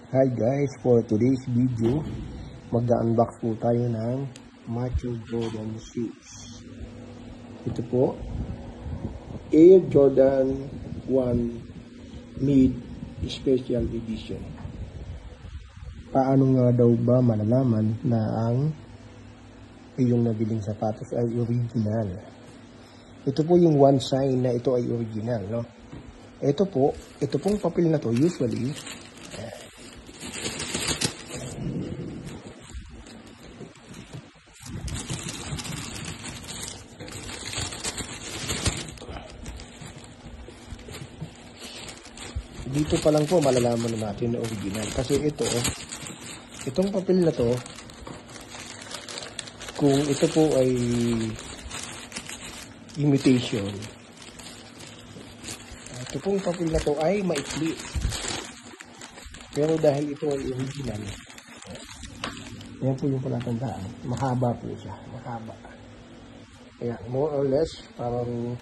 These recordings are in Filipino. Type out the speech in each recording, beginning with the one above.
Hi guys, for today's video, mag-unbox po tayo ng Michael Jordan shoes. Ito po, Air Jordan 1 Mid Special Edition. Paano nga daw ba malalaman na ang iyong nabiling sapatos ay original? Ito po yung one sign na ito ay original, no? Ito pong papel na to usually dito pa lang po malalaman na natin na original. Kasi itong papel na to, kung ito po ay imitation, ito pong papel na to ay maikli. Pero dahil ito ay original, yan po yung palatandaan. Mahaba po siya. Mahaba. Ayan, more or less, parang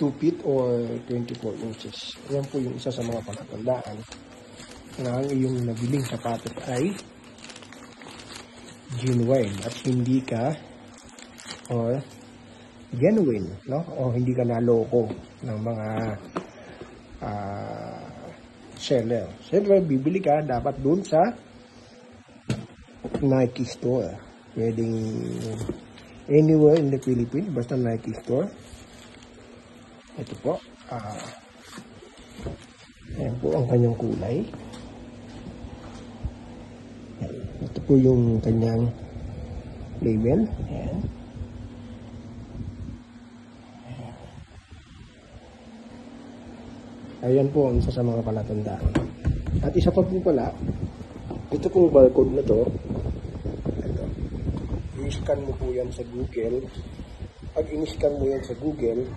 2 feet or 24 inches. Yan po yung isa sa mga palatandaan na ang iyong nabiling sapatos ay genuine at hindi ka or genuine, no? O hindi ka naloko ng mga seller. Siyempre, bibili ka dapat dun sa Nike store. Pwedeng anywhere in the Philippines, basta Nike store. Ito po, ayan po ang kanyang kulay. Ito po yung kanyang label. Ayan. Ayan po ang isa sa mga palatandaan. At isa pa po pala, ito pong barcode na to, ito, i-scan mo po yan sa Google. Pag in-scan mo yan sa Google,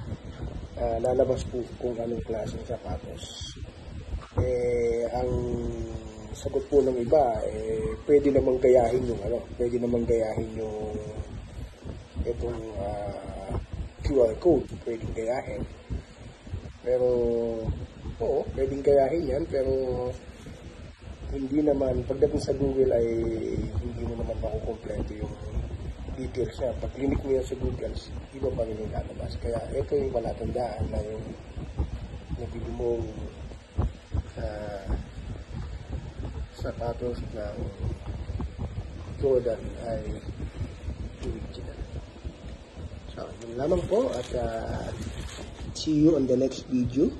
lalabas po kung anong klaseng sapatos. Ang sagot po ng iba, pwede namang gayahin yung pwede namang gayahin yung itong QR code, pwedeng gayahin. Pero oo, pwedeng gayahin yan, pero hindi naman, pagdating sa Google ay hindi mo naman makukompleto yung details niya. Pag clinic mo yan sa Google, iba pa rin yung lalabas. Kaya ito yung palatandaan na yung nabili mong sapatos ng Jordan ay original. So, yun lamang po at see you on the next video.